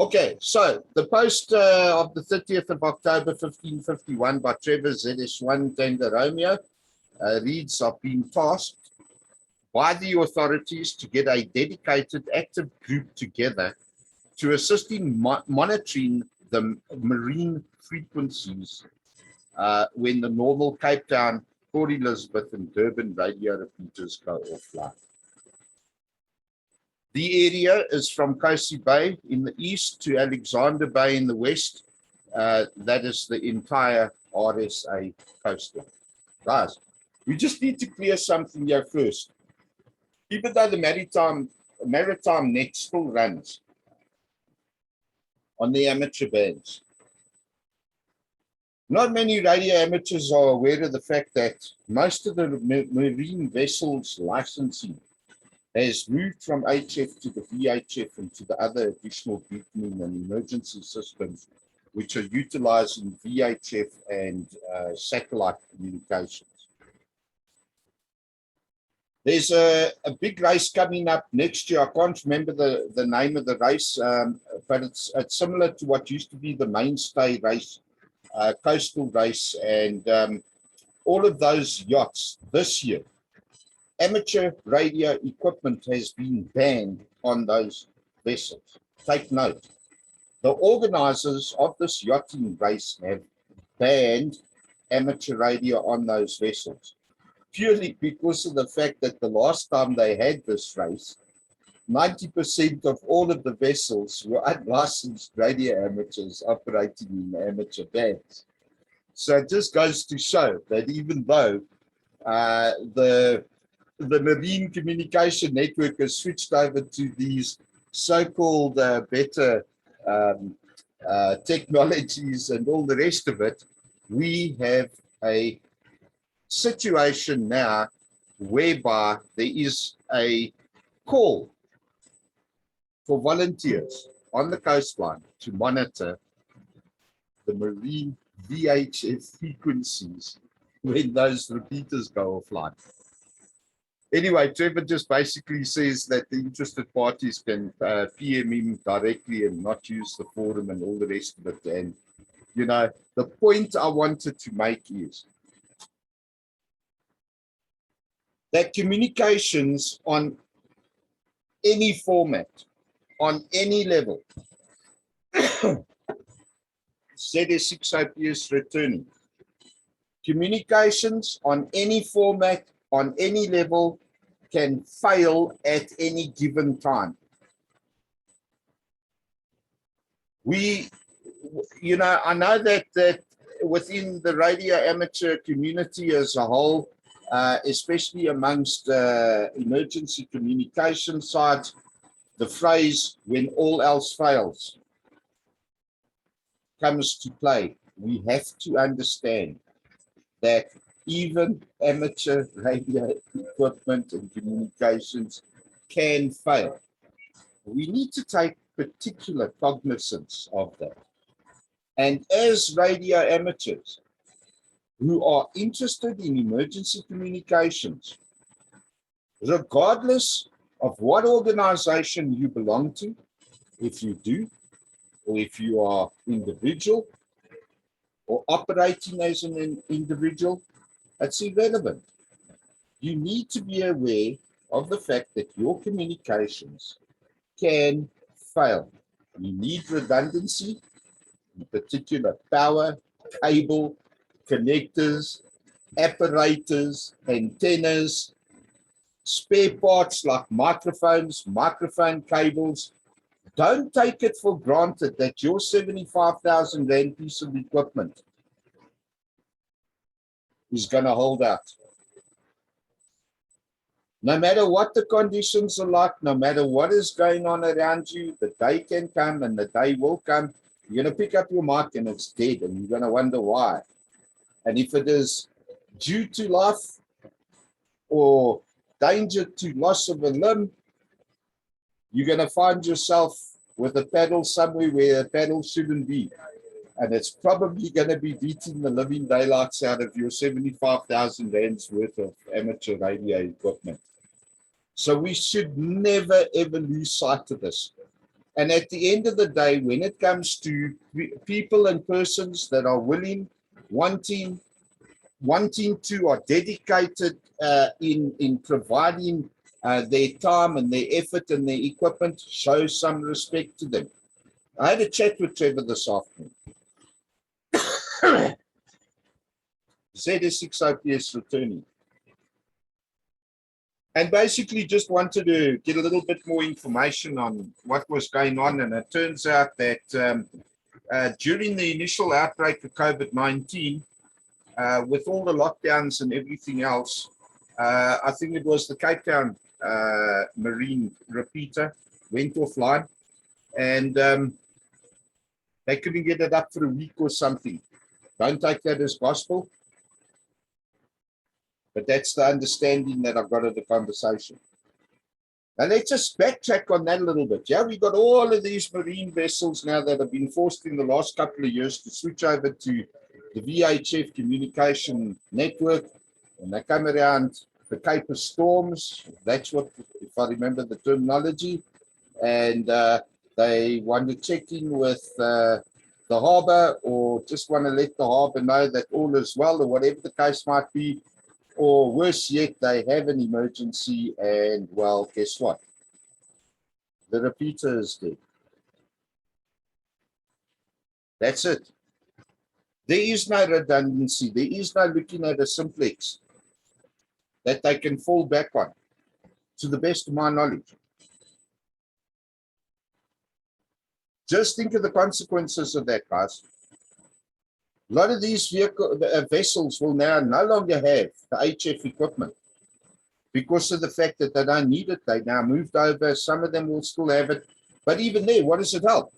Okay, so the post of the 30th of October 1551 by Trevor ZS1 Tango Romeo reads, I've been tasked by the authorities to get a dedicated active group together to assist in monitoring the marine frequencies when the normal Cape Town, Port Elizabeth and Durban radio repeaters go offline. The area is from Kosi Bay in the east to Alexander Bay in the west. That is the entire RSA coastline. Guys, we just need to clear something here first. Even though the maritime net still runs on the amateur bands, not many radio amateurs are aware of the fact that most of the marine vessels licensing has moved from HF to the VHF and to the other additional beaconing and emergency systems, which are utilizing VHF and satellite communications. There's a big race coming up next year. I can't remember the name of the race, but it's similar to what used to be the mainstay race, coastal race, and all of those yachts this year. Amateur radio equipment has been banned on those vessels. Take note. The organizers of this yachting race have banned amateur radio on those vessels, purely because of the fact that the last time they had this race, 90% of all of the vessels were unlicensed radio amateurs operating in amateur bands. So it just goes to show that even though the marine communication network has switched over to these so-called better technologies and all the rest of it, we have a situation now whereby there is a call for volunteers on the coastline to monitor the marine VHF frequencies when those repeaters go offline. Anyway, Trevor just basically says that the interested parties can PM him directly and not use the forum and all the rest of it. And, you know, the point I wanted to make is that communications on any format, on any level, ZS6OP returning, communications on any format, on any level, can fail at any given time. You know, I know that within the radio amateur community as a whole, especially amongst emergency communication sites, the phrase "when all else fails" comes to play. We have to understand that even amateur radio equipment and communications can fail. We need to take particular cognizance of that. And as radio amateurs who are interested in emergency communications, regardless of what organization you belong to, if you do, or if you are individual or operating as an individual, it's irrelevant. You need to be aware of the fact that your communications can fail. You need redundancy, in particular power, cable, connectors, apparatus, antennas, spare parts like microphones, microphone cables. Don't take it for granted that your 75,000 Rand piece of equipment is going to hold out. No matter what the conditions are like, no matter what is going on around you, the day can come and the day will come. You're going to pick up your mic and it's dead and you're going to wonder why. And if it is due to life or danger to loss of a limb, you're going to find yourself with a paddle somewhere where a paddle shouldn't be. And it's probably going to be beating the living daylights out of your 75,000 Rands worth of amateur radio equipment. So we should never, ever lose sight of this. And at the end of the day, when it comes to people and persons that are willing, wanting to, are dedicated in providing their time and their effort and their equipment, show some respect to them. I had a chat with Trevor this afternoon. ZS6OPS returning. And basically just wanted to get a little bit more information on what was going on. And it turns out that during the initial outbreak of COVID-19, with all the lockdowns and everything else, I think it was the Cape Town Marine repeater went offline, and they couldn't get it up for a week or something. Don't take that as gospel, but that's the understanding that I've got of the conversation. Now let's just backtrack on that a little bit. Yeah, we've got all of these marine vessels now that have been forced in the last couple of years to switch over to the VHF communication network, and they come around the Cape of Storms. That's what, if I remember the terminology, and they want to check in with the harbour, or just want to let the harbour know that all is well, or whatever the case might be. Or worse yet, they have an emergency, and well, guess what? The repeater is dead. That's it. There is no redundancy. There is no looking at a simplex that they can fall back on, to the best of my knowledge. Just think of the consequences of that, guys. A lot of these vessels will now no longer have the HF equipment because of the fact that they don't need it. They now moved over. Some of them will still have it. But even there, what does it help?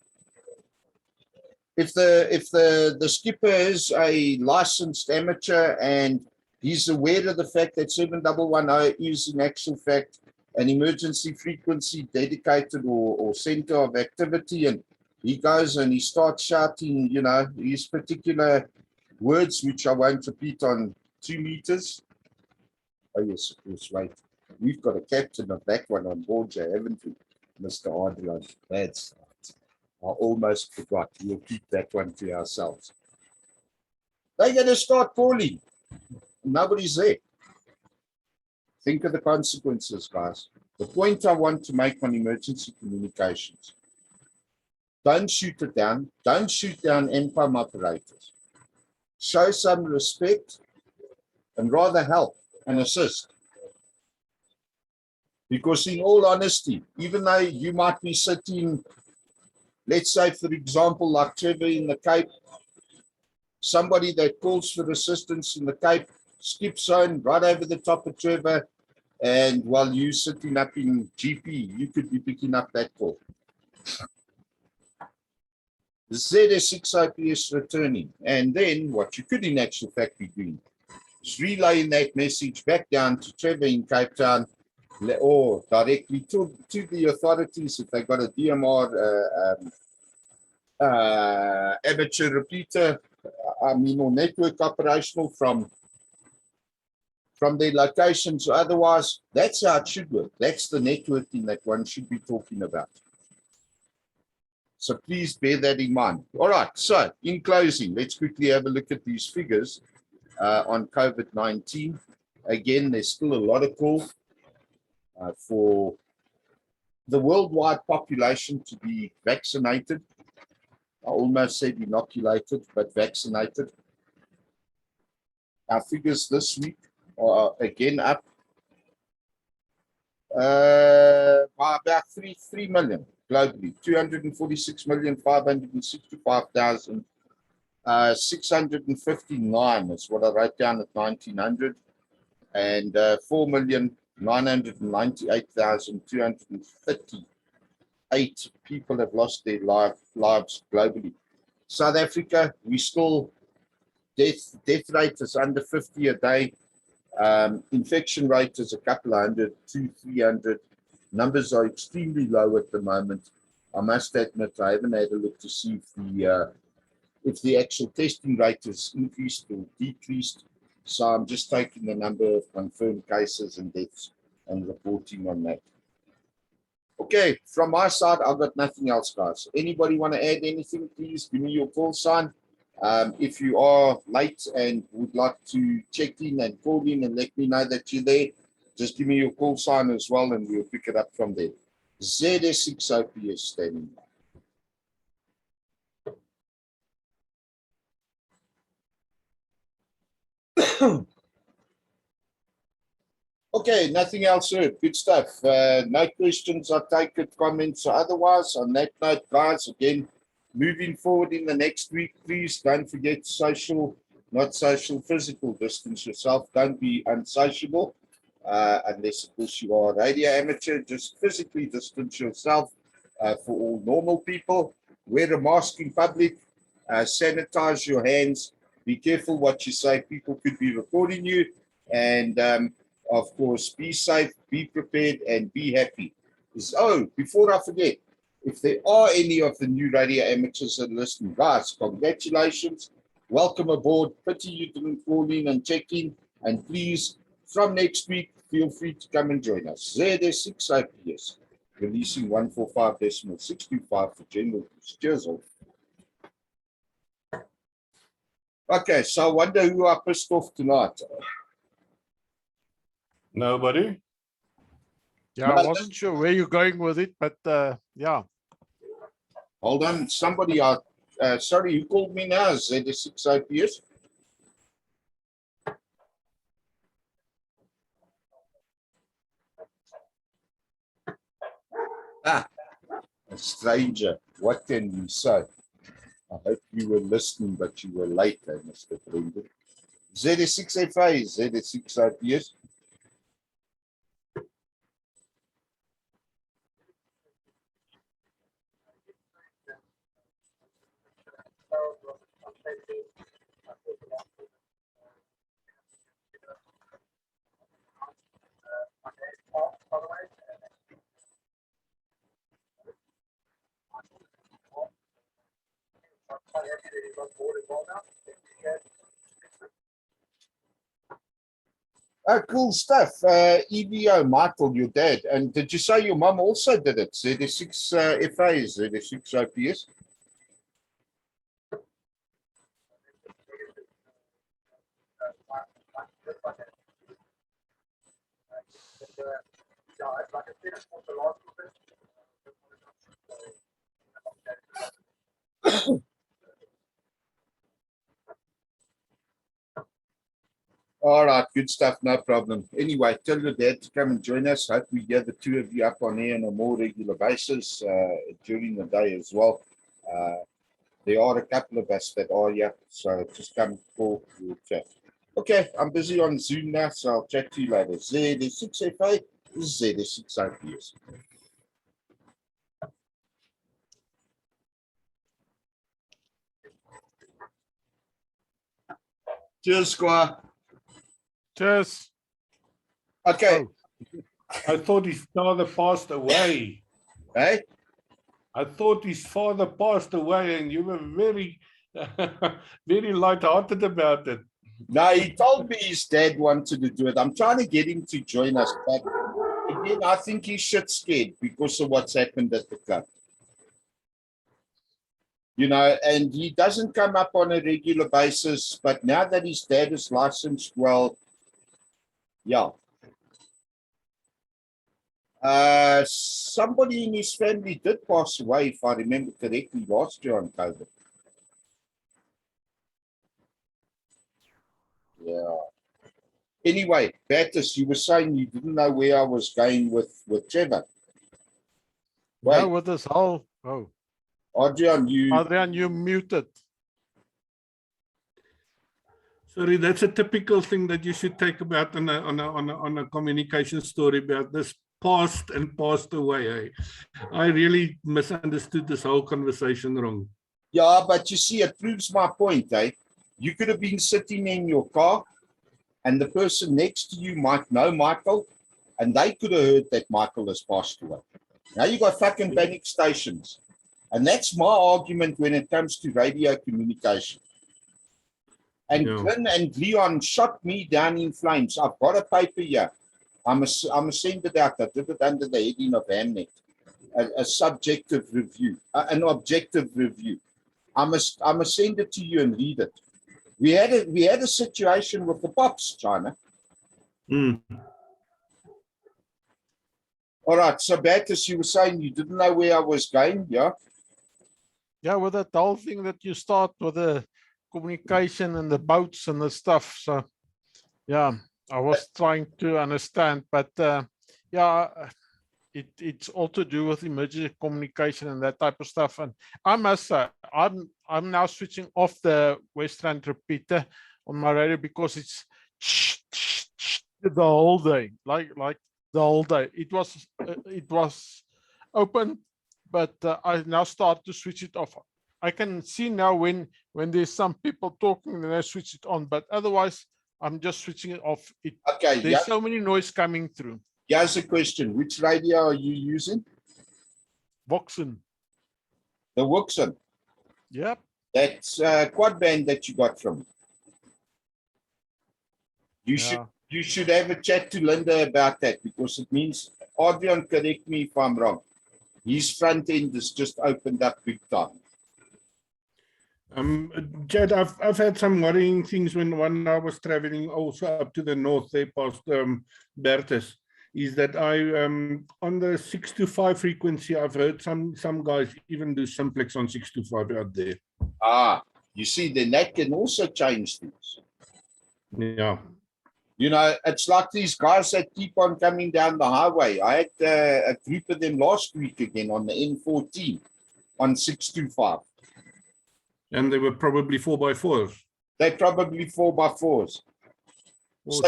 If the skipper is a licensed amateur and he's aware of the fact that 7110 is in actual fact an emergency frequency dedicated or center of activity, and he goes and he starts shouting, you know, his particular words, which I won't repeat on 2 meters. Oh, yes, of course, right. We've got a captain of that one on board here, haven't we, Mr. Adrian? That's right. I almost forgot. We'll keep that one to ourselves. They're going to start calling. Nobody's there. Think of the consequences, guys. The point I want to make on emergency communications: don't shoot it down. Don't shoot down MPOM operators. Show some respect and rather help and assist. Because in all honesty, even though you might be sitting, let's say, for example, like Trevor in the Cape, somebody that calls for assistance in the Cape, skip zone right over the top of Trevor, and while you're sitting up in GP, you could be picking up that call. The ZS6OPS returning, and then what you could in actual fact be doing is relaying that message back down to Trevor in Cape Town, or directly to the authorities if they got a DMR amateur repeater, or network operational from their locations. Otherwise, that's how it should work. That's the networking that one should be talking about. So please bear that in mind. All right, so in closing, let's quickly have a look at these figures on COVID-19. Again, there's still a lot of call for the worldwide population to be vaccinated. I almost said inoculated, but vaccinated. Our figures this week are again up by about 3 million globally. 246,565,659 is what I wrote down at 1900, and 4,998,238 people have lost their lives globally. South Africa, we still death rate is under 50 a day. Infection rate is a couple of hundred, 200-300. Numbers are extremely low at the moment. I must admit, I haven't had a look to see if the actual testing rate is increased or decreased. So I'm just taking the number of confirmed cases and deaths and reporting on that. Okay, from my side, I've got nothing else, guys. Anybody want to add anything, please give me your call sign. If you are late and would like to check in and call in and let me know that you're there, just give me your call sign as well and we'll pick it up from there. ZS6OPS standing by. Okay, nothing else, sir. Good stuff. No questions, I take it, comments or otherwise. On that note, guys, again, moving forward in the next week, please don't forget social, not social, physical distance yourself. Don't be unsociable, unless, of course, you are a radio amateur. Just physically distance yourself for all normal people. Wear a mask in public. Sanitize your hands. Be careful what you say. People could be recording you. And of course, be safe, be prepared, and be happy. Oh, before I forget, if there are any of the new radio amateurs that are listening, guys, congratulations. Welcome aboard. Pity you didn't call in and check in. And please, from next week, feel free to come and join us. ZS6 OPS, releasing 145.625 for general use. Cheers all. Okay, so I wonder who I pissed off tonight. Nobody? Yeah, I wasn't sure where you're going with it, but yeah. Hold on, somebody, sorry, who called me now? ZS6 OPS? Ah, a stranger. What can you say? I hope you were listening, but you were late, Mr. Brendan. ZS6FA, ZS6 OPS. Oh, cool stuff. EBO, Michael, your dad. And did you say your mum also did it? ZS6 FA, ZS6 OPS? All right, good stuff, no problem. Anyway, tell your dad to come and join us. Hope we get the two of you up on air on a more regular basis during the day as well. There are a couple of us that are here, so just come call, we'll chat. Okay, I'm busy on Zoom now, so I'll chat to you later. ZS6FA, this is ZS6 OPS. Cheers, Squire. Cheers. Okay. Oh, I thought his father passed away. Hey? I thought his father passed away and you were very, very light-hearted about it. No, he told me his dad wanted to do it. I'm trying to get him to join us, but again, I think he's shit scared because of what's happened at the club. You know, and he doesn't come up on a regular basis, but now that his dad is licensed, well, yeah. Somebody in his family did pass away, if I remember correctly, last year on COVID. Yeah. Anyway, Battis, you were saying you didn't know where I was going with Trevor. Wait, no, with this whole, oh, Adrian, you muted. Sorry, that's a typical thing that you should take about on a communication story about this passed and passed away. Eh? I really misunderstood this whole conversation wrong. Yeah, but you see, it proves my point, eh? You could have been sitting in your car and the person next to you might know Michael and they could have heard that Michael has passed away. Now you got fucking panic stations. And that's my argument when it comes to radio communication. And Yeah. Glenn and Leon shot me down in flames. I've got a paper here. I'm a send it out. I did it under the heading of Hamnet. a subjective review, an objective review. I must send it to you and read it. We had a situation with the pops, China. All right, so Bertus, you were saying you didn't know where I was going, yeah? Yeah, with that whole thing that you start with the communication and the boats and the stuff. So, yeah, I was trying to understand, but yeah, it's all to do with emergency communication and that type of stuff. And I must say, I'm now switching off the Westland repeater on my radio because it's the whole day, like the whole day. It was open, but I now start to switch it off. I can see now when there's some people talking, then I switch it on, but otherwise I'm just switching it off. Okay, There's so many noise coming through. Here's a question. Which radio are you using? Voxen. The Woxen. Yep. That's quad band that you got from. You should have a chat to Linda about that, because it means, Adrian, correct me if I'm wrong, his front end is just opened up big time. Jed, I've had some worrying things when I was traveling also up to the north there past Bertus, is that I on the 625 frequency, I've heard some guys even do simplex on 625 out there. Ah, you see, then that can also change things. Yeah. You know, it's like these guys that keep on coming down the highway. I had a group of them last week again on the N14 on 625. And they were probably 4x4s. They're probably 4x4s. Or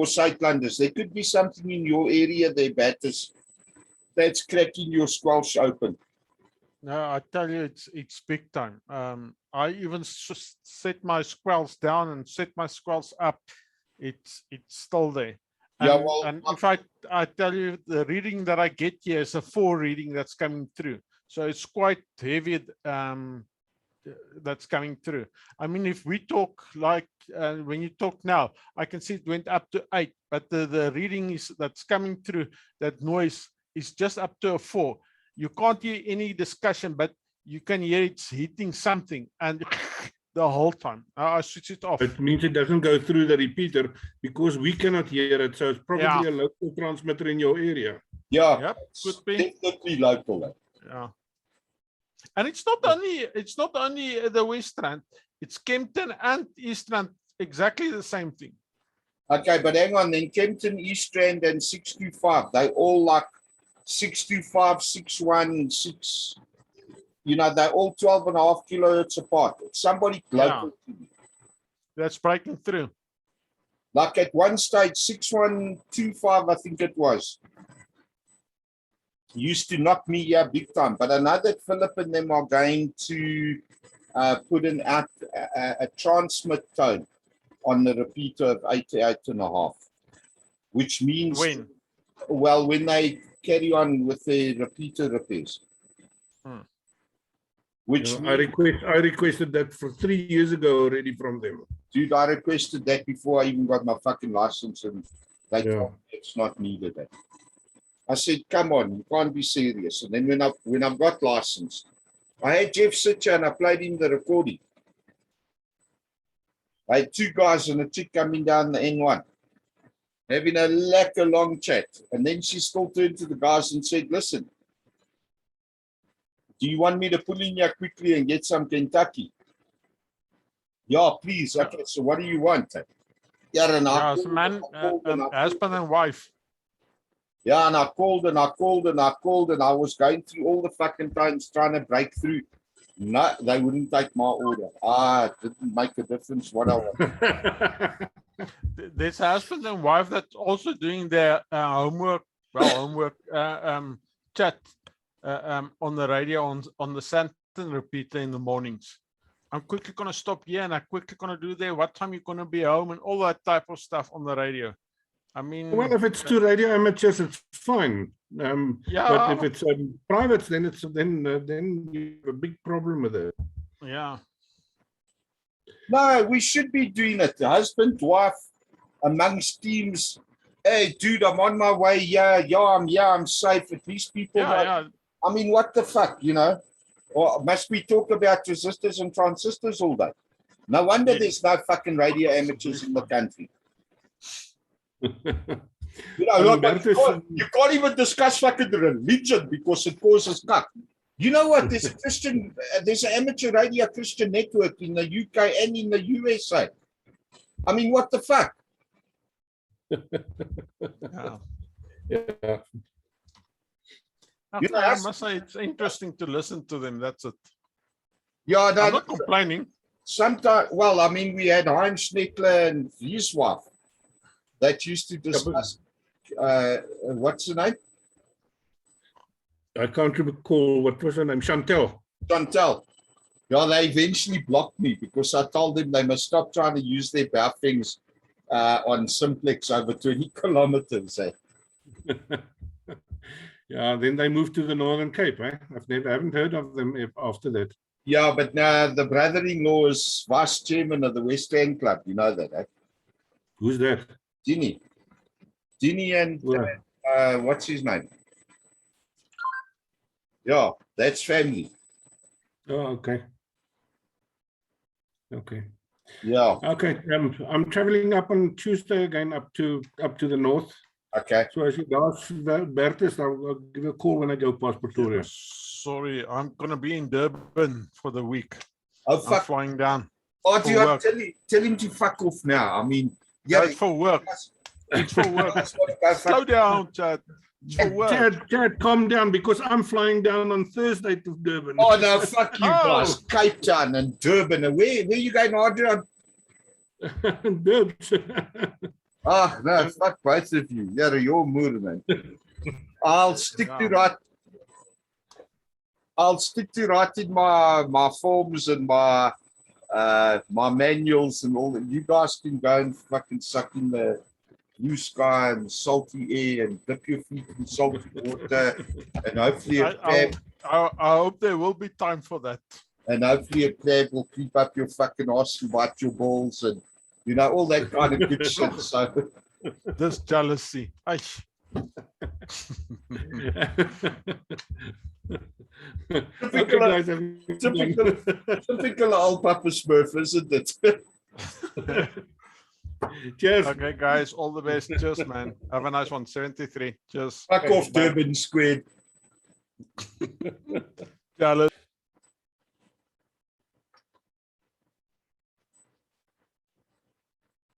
Sightlanders. There could be something in your area there, Bertus, that's cracking your squelch open. No, I tell you, it's big time. I even set my squelch down and set my squelch up. It's still there. And, Yeah, well, and in fact, I tell you, the reading that I get here is a 4 reading that's coming through. So it's quite heavy that's coming through. I mean, if we talk like when you talk now, I can see it went up to 8, but the reading that's coming through, that noise is just up to a 4. You can't hear any discussion, but you can hear it's hitting something, and the whole time. I switch it off. It means it doesn't go through the repeater because we cannot hear it. So it's probably a local transmitter in your area. Yeah, yep, could be. Definitely local. Yeah. And it's not only the Westland, it's Kempton and Eastland, exactly the same thing. Okay, but hang on, then Kempton, Eastland, and 625, they all like 625, 61, 6. You know, they're all 12.5 kilohertz apart. It's somebody local to me. That's breaking through. Like at one stage, 6125, I think it was, used to knock me here big time. But I know that Philip and them are going to put a transmit tone on the repeater of 88.5, which means when? Well, when they carry on with the repeater repairs. Which I requested that for 3 years ago already from them. Dude, I requested that before I even got my fucking license, and they told me it's not needed. I said, come on, you can't be serious. And then when I've got licensed, I had Jeff sit here and I played him the recording. I had 2 guys and a chick coming down the N1, having a long chat. And then she still turned to the guys and said, listen, do you want me to pull in here quickly and get some Kentucky? Yeah, please. Okay, so what do you want? Yeah, and husband and wife. Yeah, and I called and I was going through all the fucking times trying to break through. No, they wouldn't take my order. It didn't make a difference what I want. There's a husband and wife that's also doing their homework chat on the radio on the Santon repeater in the mornings. I'm quickly going to stop here and I'm quickly going to do there. What time you're going to be home and all that type of stuff on the radio. I mean, well, if it's 2 radio amateurs, it's fine. But if it's private, then you have a big problem with it. Yeah. No, we should be doing it. The husband, wife, amongst teams, hey, dude, I'm on my way. Yeah, I'm safe. At least people know. Yeah, I mean, what the fuck, you know? Or must we talk about resistors and transistors all day? No wonder there's no fucking radio amateurs in the country. You know, look, you can't even discuss fucking religion because it causes cut. You know what? There's a Christian, there's an amateur radio Christian network in the UK and in the USA. I mean, what the fuck? yeah. Yeah. You know, I must say it's interesting to listen to them. That's it. Yeah, I'm no, not complaining. sometimes, well, I mean, we had Heinz Schneckler and his wife that used to discuss, what's the name? I can't recall what was her name. Chantel. Chantel. Yeah, they eventually blocked me because I told them they must stop trying to use their Baofengs on simplex over 20 kilometers. Eh? Yeah, then they moved to the Northern Cape. Eh? Haven't heard of them after that. Yeah, but now the brother-in-law is vice chairman of the West End Club. You know that, eh? Who's that? Dini and what's his name? Yeah, that's family. Oh, okay. Okay. Yeah. Okay. I'm traveling up on Tuesday again up to the north. Okay. So as you asked Bertus, I'll give you a call when I go past Pretoria. Sorry, I'm gonna be in Durban for the week. Oh I'm fuck! flying down. Oh, for work. tell him to fuck off now. I mean, Yeah, yeah, it's for work. It's for work. Slow down, Chad. It's for work. Chad, calm down because I'm flying down on Thursday to Durban. Oh no, fuck you Oh. guys! Cape Town and Durban. And where you going, Adrian? Durban. Oh no, fuck both of you. You're your mood, man. I'll stick to right. I'll stick to writing my forms and my manuals and all that. You guys can go and fucking suck in the blue sky and salty air and dip your feet in salty water, and hopefully a crab. I hope there will be time for that. And hopefully a crab will creep up your fucking ass and bite your balls and you know all that kind of good shit. So This jealousy. Aish. typical old Papa Smurf, isn't it? Cheers. Okay, guys, all the best. Cheers, man. Have a nice one. 73. Cheers. Fuck off, Durban Squared. Jealous.